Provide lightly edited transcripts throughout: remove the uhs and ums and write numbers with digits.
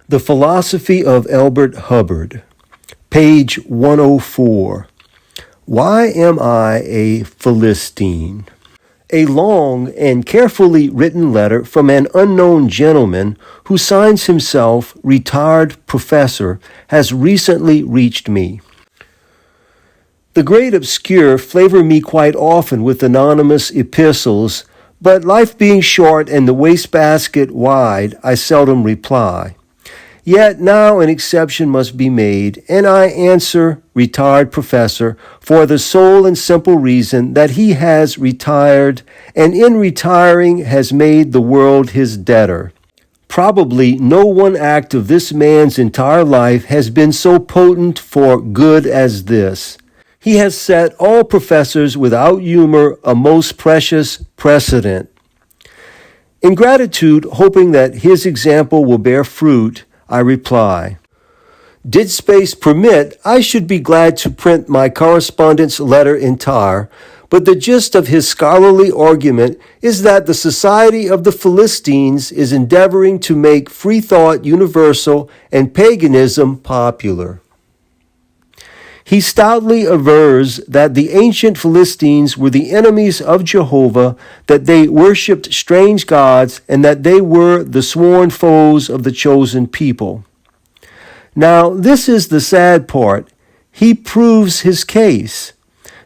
The Philosophy of Elbert Hubbard, page 104. Why am I a Philistine? A long and carefully written letter from an unknown gentleman who signs himself retired professor has recently reached me. The great obscure flavor me quite often with anonymous epistles, but life being short and the wastebasket wide, I seldom reply. Yet now an exception must be made, and I answer retired professor for the sole and simple reason that he has retired, and in retiring has made the world his debtor. Probably no one act of this man's entire life has been so potent for good as this. He has set all professors without humor a most precious precedent. In gratitude, hoping that his example will bear fruit, I reply, did space permit, I should be glad to print my correspondent's letter entire, but the gist of his scholarly argument is that the Society of the Philistines is endeavoring to make free thought universal and paganism popular. He stoutly avers that the ancient Philistines were the enemies of Jehovah, that they worshipped strange gods, and that they were the sworn foes of the chosen people. Now, this is the sad part. He proves his case.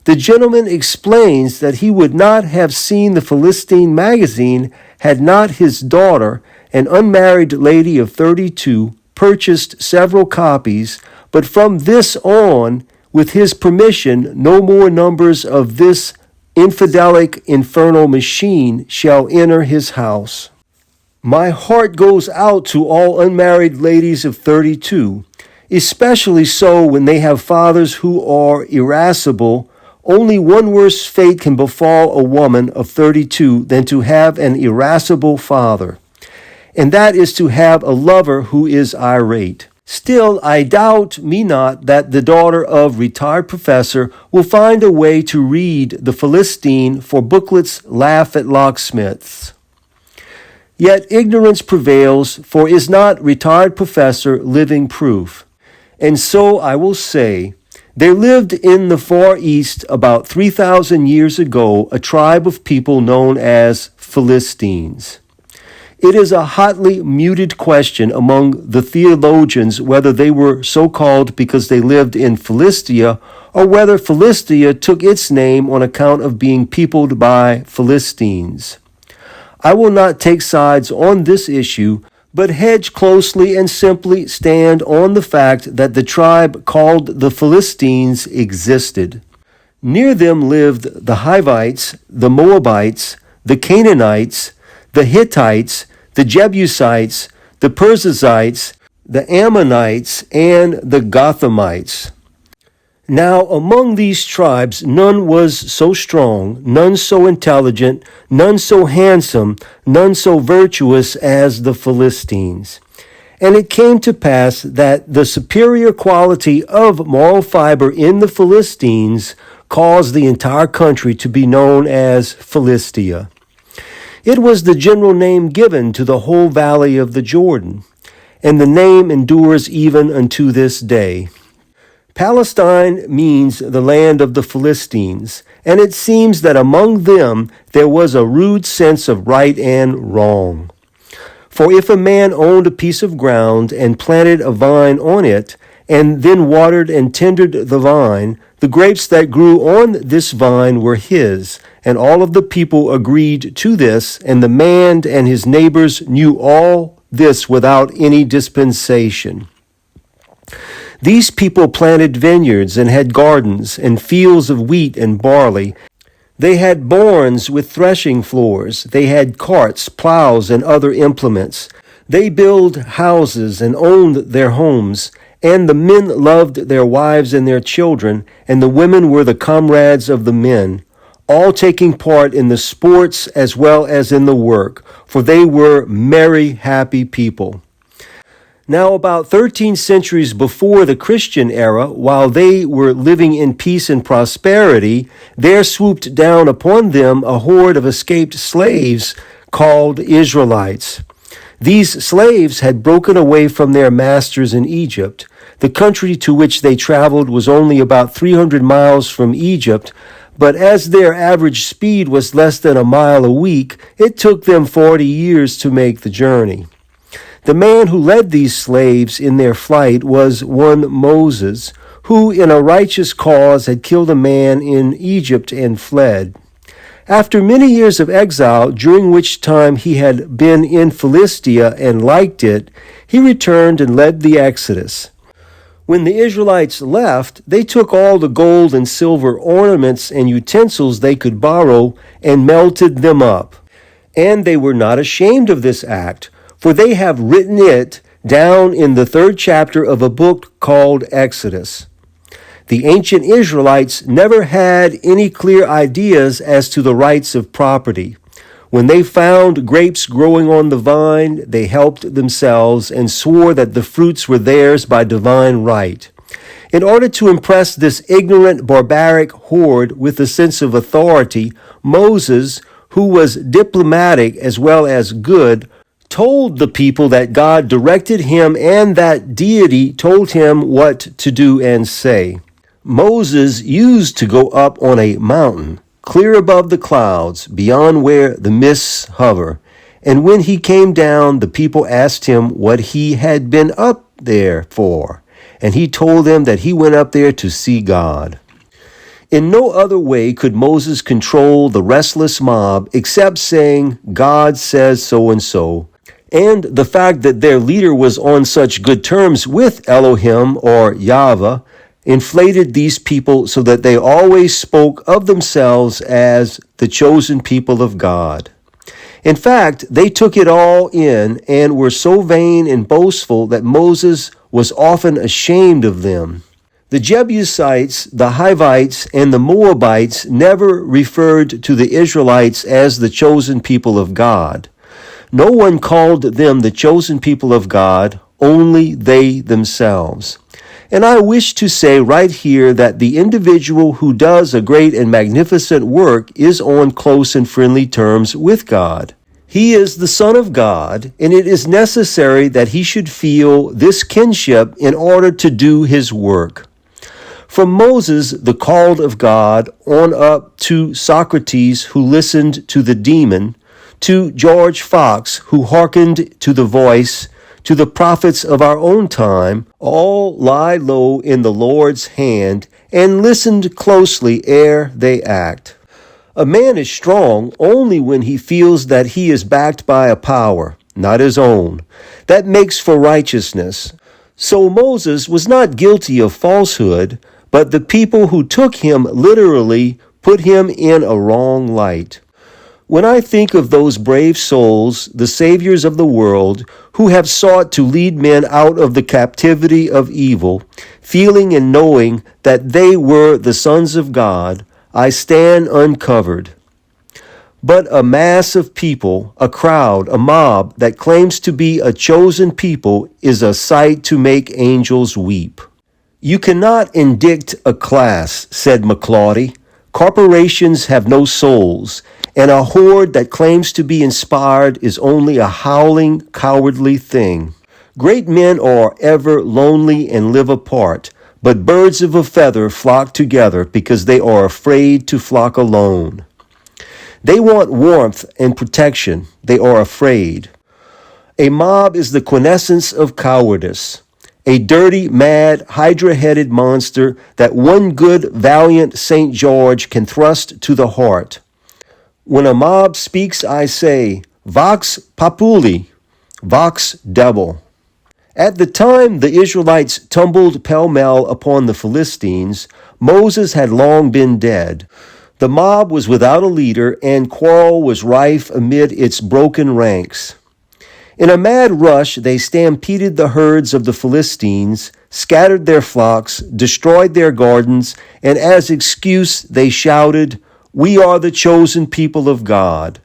The gentleman explains that he would not have seen the Philistine magazine had not his daughter, an unmarried lady of 32, purchased several copies, but from this on, with his permission, no more numbers of this infidelic infernal machine shall enter his house. My heart goes out to all unmarried ladies of 32, especially so when they have fathers who are irascible. Only one worse fate can befall a woman of 32 than to have an irascible father, and that is to have a lover who is irate. Still, I doubt me not that the daughter of retired professor will find a way to read the Philistine, for booklets laugh at locksmiths. Yet ignorance prevails, for is not retired professor living proof? And so I will say, there lived in the Far East about 3,000 years ago a tribe of people known as Philistines. It is a hotly muted question among the theologians whether they were so called because they lived in Philistia, or whether Philistia took its name on account of being peopled by Philistines. I will not take sides on this issue, but hedge closely and simply stand on the fact that the tribe called the Philistines existed. Near them lived the Hivites, the Moabites, the Canaanites, the Hittites, the Jebusites, the Perizzites, the Ammonites, and the Gothamites. Now among these tribes none was so strong, none so intelligent, none so handsome, none so virtuous as the Philistines. And it came to pass that the superior quality of moral fiber in the Philistines caused the entire country to be known as Philistia. It was the general name given to the whole valley of the Jordan, and the name endures even unto this day. Palestine means the land of the Philistines, and it seems that among them there was a rude sense of right and wrong. For if a man owned a piece of ground and planted a vine on it, and then watered and tended the vine, the grapes that grew on this vine were his, and all of the people agreed to this, and the man and his neighbors knew all this without any dispensation. These people planted vineyards and had gardens and fields of wheat and barley. They had barns with threshing floors. They had carts, plows, and other implements. They built houses and owned their homes. And the men loved their wives and their children, and the women were the comrades of the men, all taking part in the sports as well as in the work, for they were merry, happy people. Now, about 13 centuries before the Christian era, while they were living in peace and prosperity, there swooped down upon them a horde of escaped slaves called Israelites. These slaves had broken away from their masters in Egypt. The country to which they traveled was only about 300 miles from Egypt, but as their average speed was less than a mile a week, it took them 40 years to make the journey. The man who led these slaves in their flight was one Moses, who in a righteous cause had killed a man in Egypt and fled. After many years of exile, during which time he had been in Philistia and liked it, he returned and led the exodus. When the Israelites left, they took all the gold and silver ornaments and utensils they could borrow and melted them up. And they were not ashamed of this act, for they have written it down in the 3rd chapter of a book called Exodus. The ancient Israelites never had any clear ideas as to the rights of property. When they found grapes growing on the vine, they helped themselves and swore that the fruits were theirs by divine right. In order to impress this ignorant, barbaric horde with a sense of authority, Moses, who was diplomatic as well as good, told the people that God directed him and that deity told him what to do and say. Moses used to go up on a mountain, clear above the clouds, beyond where the mists hover. And when he came down, the people asked him what he had been up there for. And he told them that he went up there to see God. In no other way could Moses control the restless mob except saying, God says so and so. And the fact that their leader was on such good terms with Elohim or Yahweh inflated these people so that they always spoke of themselves as the chosen people of God. In fact, they took it all in and were so vain and boastful that Moses was often ashamed of them. The Jebusites, the Hivites, and the Moabites never referred to the Israelites as the chosen people of God. No one called them the chosen people of God, only they themselves. And I wish to say right here that the individual who does a great and magnificent work is on close and friendly terms with God. He is the Son of God, and it is necessary that he should feel this kinship in order to do his work. From Moses, the called of God, on up to Socrates, who listened to the demon, to George Fox, who hearkened to the voice, to the prophets of our own time, all lie low in the Lord's hand and listened closely ere they act. A man is strong only when he feels that he is backed by a power, not his own, that makes for righteousness. So Moses was not guilty of falsehood, but the people who took him literally put him in a wrong light. When I think of those brave souls, the saviors of the world, who have sought to lead men out of the captivity of evil, feeling and knowing that they were the sons of God, I stand uncovered. But a mass of people, a crowd, a mob that claims to be a chosen people is a sight to make angels weep. You cannot indict a class, said McClaughty. Corporations have no souls, and a horde that claims to be inspired is only a howling, cowardly thing. Great men are ever lonely and live apart, but birds of a feather flock together because they are afraid to flock alone. They want warmth and protection. They are afraid. A mob is the quintessence of cowardice. A dirty, mad, hydra-headed monster that one good, valiant St. George can thrust to the heart. When a mob speaks, I say, Vox Populi, Vox Devil. At the time the Israelites tumbled pell-mell upon the Philistines, Moses had long been dead. The mob was without a leader, and quarrel was rife amid its broken ranks. In a mad rush, they stampeded the herds of the Philistines, scattered their flocks, destroyed their gardens, and as excuse they shouted, "We are the chosen people of God."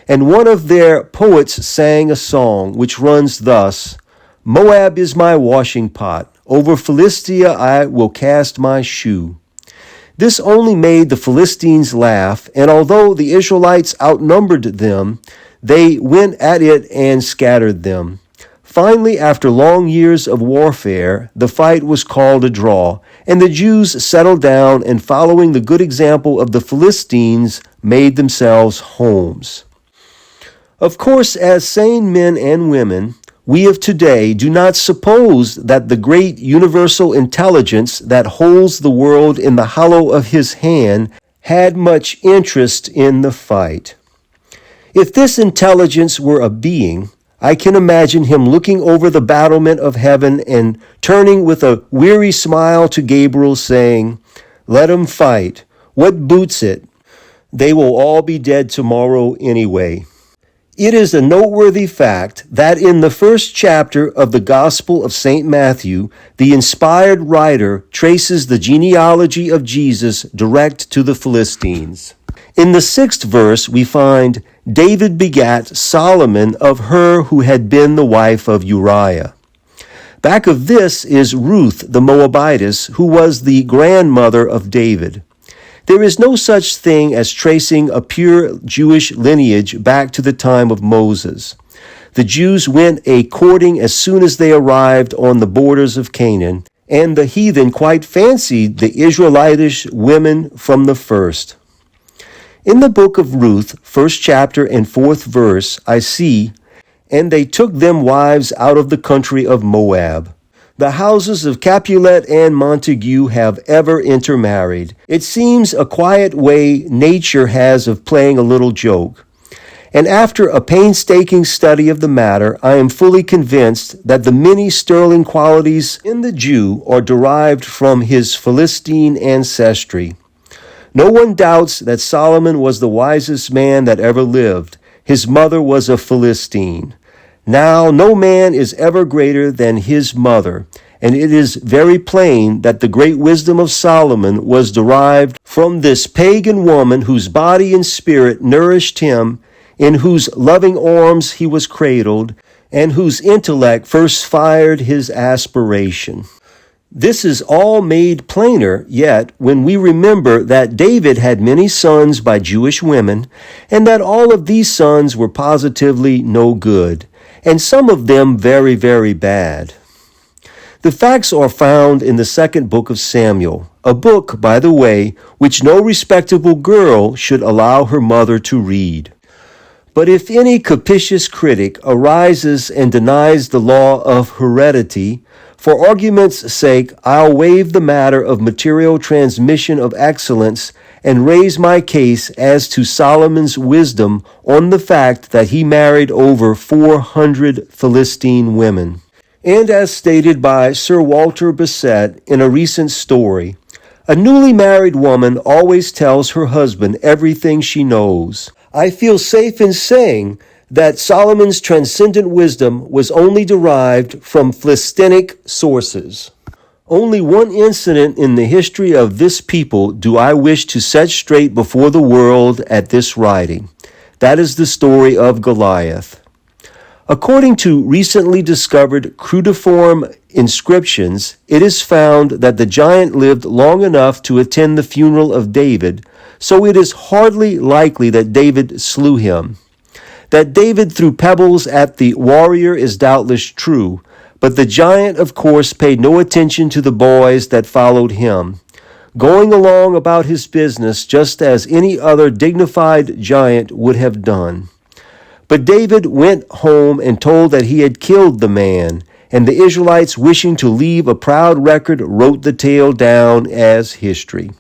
And one of their poets sang a song which runs thus, "Moab is my washing pot, over Philistia I will cast my shoe." This only made the Philistines laugh, and although the Israelites outnumbered them, they went at it and scattered them. Finally, after long years of warfare, the fight was called a draw, and the Jews settled down and, following the good example of the Philistines, made themselves homes. Of course, as sane men and women, we of today do not suppose that the great universal intelligence that holds the world in the hollow of his hand had much interest in the fight. If this intelligence were a being, I can imagine him looking over the battlement of heaven and turning with a weary smile to Gabriel, saying, "Let 'em fight. What boots it? They will all be dead tomorrow anyway." It is a noteworthy fact that in the first chapter of the Gospel of St. Matthew, the inspired writer traces the genealogy of Jesus direct to the Philistines. In the 6th verse, we find, "David begat Solomon of her who had been the wife of Uriah." Back of this is Ruth the Moabitess, who was the grandmother of David. There is no such thing as tracing a pure Jewish lineage back to the time of Moses. The Jews went a-courting as soon as they arrived on the borders of Canaan, and the heathen quite fancied the Israelitish women from the first. In the book of Ruth, 1st chapter and 4th verse, I see, "And they took them wives out of the country of Moab. The houses of Capulet and Montague have ever intermarried." It seems a quiet way nature has of playing a little joke. And after a painstaking study of the matter, I am fully convinced that the many sterling qualities in the Jew are derived from his Philistine ancestry. No one doubts that Solomon was the wisest man that ever lived. His mother was a Philistine. Now, no man is ever greater than his mother, and it is very plain that the great wisdom of Solomon was derived from this pagan woman whose body and spirit nourished him, in whose loving arms he was cradled, and whose intellect first fired his aspiration. This is all made plainer yet when we remember that David had many sons by Jewish women, and that all of these sons were positively no good, and some of them very, very bad. The facts are found in the 2nd book of Samuel, a book, by the way, which no respectable girl should allow her mother to read. But if any captious critic arises and denies the law of heredity, for argument's sake, I'll waive the matter of material transmission of excellence and raise my case as to Solomon's wisdom on the fact that he married over 400 Philistine women. And as stated by Sir Walter Besant in a recent story, a newly married woman always tells her husband everything she knows. I feel safe in saying that Solomon's transcendent wisdom was only derived from Philistinic sources. Only one incident in the history of this people do I wish to set straight before the world at this writing. That is the story of Goliath. According to recently discovered cruciform inscriptions, it is found that the giant lived long enough to attend the funeral of David, so it is hardly likely that David slew him. That David threw pebbles at the warrior is doubtless true, but the giant, of course, paid no attention to the boys that followed him, going along about his business just as any other dignified giant would have done. But David went home and told that he had killed the man, and the Israelites, wishing to leave a proud record, wrote the tale down as history.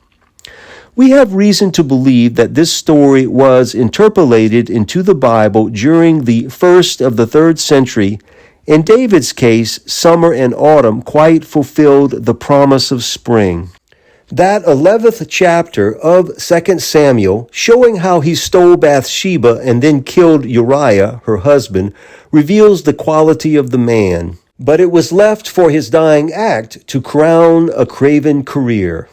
We have reason to believe that this story was interpolated into the Bible during the 1st of the 3rd century. In David's case, summer and autumn quite fulfilled the promise of spring. That 11th chapter of 2 Samuel, showing how he stole Bathsheba and then killed Uriah, her husband, reveals the quality of the man. But it was left for his dying act to crown a craven career.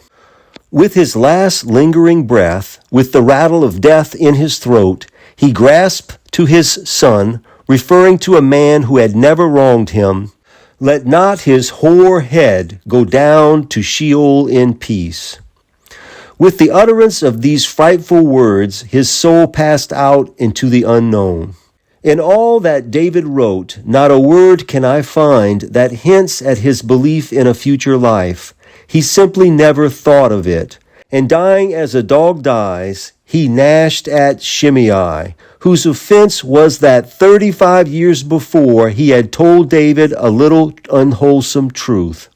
With his last lingering breath, with the rattle of death in his throat, he grasped to his son, referring to a man who had never wronged him, "Let not his hoar head go down to Sheol in peace." With the utterance of these frightful words, his soul passed out into the unknown. In all that David wrote, not a word can I find that hints at his belief in a future life. He simply never thought of it. And dying as a dog dies, he gnashed at Shimei, whose offense was that 35 years before he had told David a little unwholesome truth.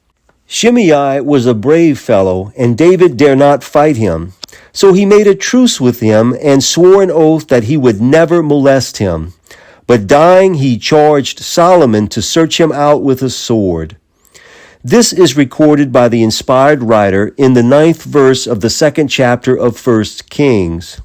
Shimei was a brave fellow, and David dare not fight him. So he made a truce with him and swore an oath that he would never molest him. But dying, he charged Solomon to search him out with a sword. This is recorded by the inspired writer in the 9th verse of the 2nd chapter of 1 Kings.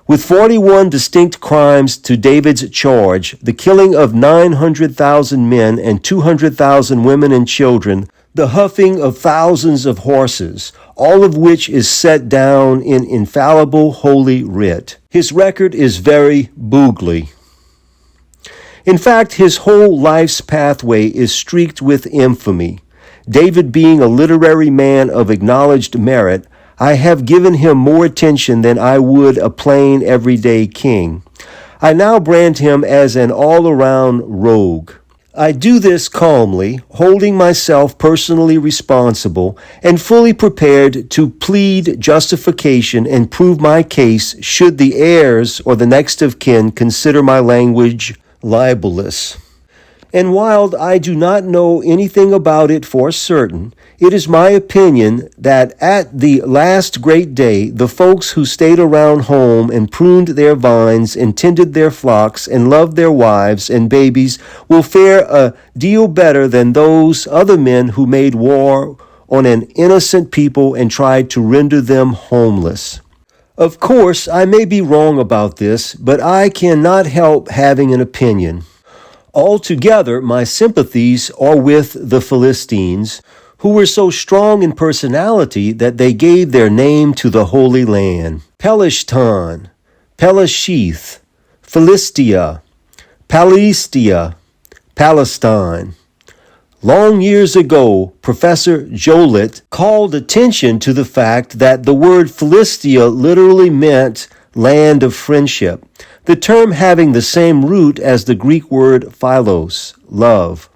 With 41 distinct crimes to David's charge, the killing of 900,000 men and 200,000 women and children, the huffing of thousands of horses, all of which is set down in infallible holy writ. His record is very boogly. In fact, his whole life's pathway is streaked with infamy. David being a literary man of acknowledged merit, I have given him more attention than I would a plain everyday king. I now brand him as an all-around rogue. I do this calmly, holding myself personally responsible and fully prepared to plead justification and prove my case should the heirs or the next of kin consider my language libelous. And while I do not know anything about it for certain, it is my opinion that at the last great day, the folks who stayed around home and pruned their vines and tended their flocks and loved their wives and babies will fare a deal better than those other men who made war on an innocent people and tried to render them homeless. Of course, I may be wrong about this, but I cannot help having an opinion. Altogether, my sympathies are with the Philistines, who were so strong in personality that they gave their name to the Holy Land. Philistine, Pelisheth, Philistia, Palestia, Palestine. Long years ago, Professor Joliet called attention to the fact that the word Philistia literally meant land of friendship, the term having the same root as the Greek word philos, love.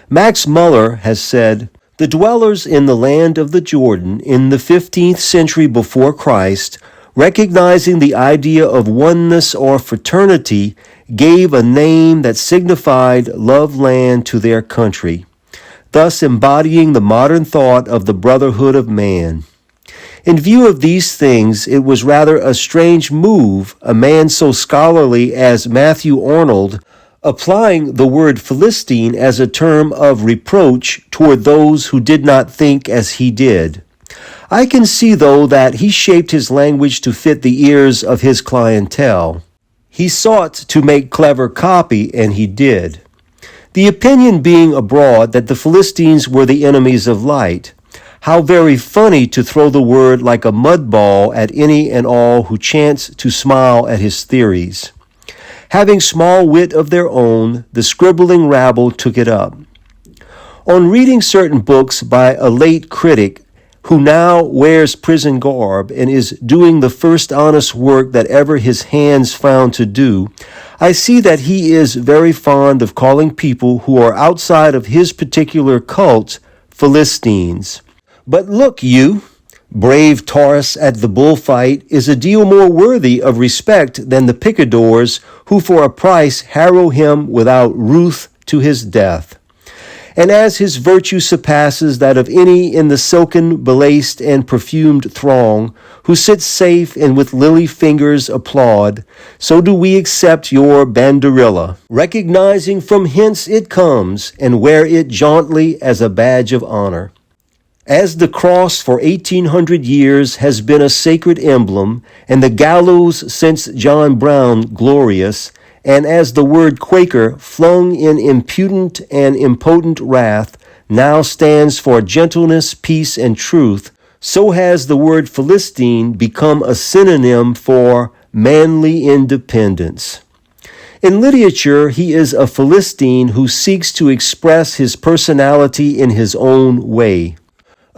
Max Muller has said, the dwellers in the land of the Jordan in the 15th century before Christ, recognizing the idea of oneness or fraternity, gave a name that signified love land to their country, thus embodying the modern thought of the brotherhood of man. In view of these things, it was rather a strange move, a man so scholarly as Matthew Arnold, applying the word Philistine as a term of reproach toward those who did not think as he did. I can see, though, that he shaped his language to fit the ears of his clientele. He sought to make clever copy, and he did. The opinion being abroad that the Philistines were the enemies of light. How very funny to throw the word like a mud ball at any and all who chance to smile at his theories. Having small wit of their own, the scribbling rabble took it up. On reading certain books by a late critic who now wears prison garb and is doing the first honest work that ever his hands found to do, I see that he is very fond of calling people who are outside of his particular cult Philistines. But look you, brave Taurus at the bullfight is a deal more worthy of respect than the picadors who for a price harrow him without ruth to his death. And as his virtue surpasses that of any in the silken, belaced, and perfumed throng, who sits safe and with lily fingers applaud, so do we accept your banderilla, recognizing from hence it comes, and wear it jauntily as a badge of honor. As the cross for 1800 years has been a sacred emblem, and the gallows since John Brown glorious, and as the word Quaker, flung in impudent and impotent wrath, now stands for gentleness, peace, and truth, so has the word Philistine become a synonym for manly independence. In literature, he is a Philistine who seeks to express his personality in his own way.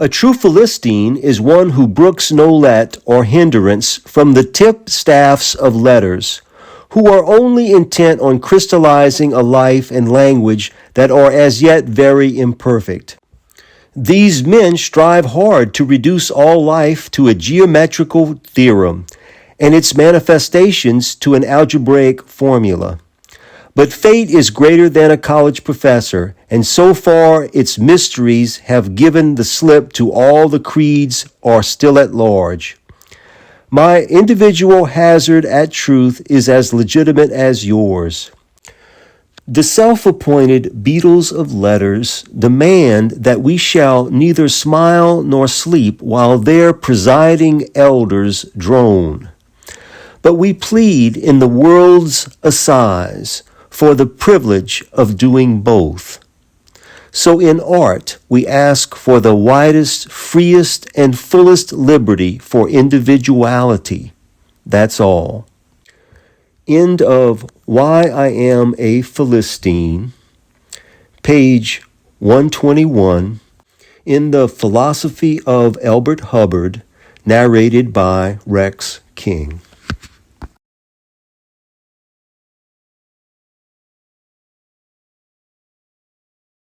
A true Philistine is one who brooks no let or hindrance from the tip staffs of letters, who are only intent on crystallizing a life and language that are as yet very imperfect. These men strive hard to reduce all life to a geometrical theorem and its manifestations to an algebraic formula. But fate is greater than a college professor, and so far its mysteries have given the slip to all the creeds are still at large. My individual hazard at truth is as legitimate as yours. The self-appointed beetles of letters demand that we shall neither smile nor sleep while their presiding elders drone. But we plead in the world's assize for the privilege of doing both. So in art, we ask for the widest, freest, and fullest liberty for individuality. That's all. End of Why I Am a Philistine, page 121, in the Philosophy of Elbert Hubbard, narrated by Rex King.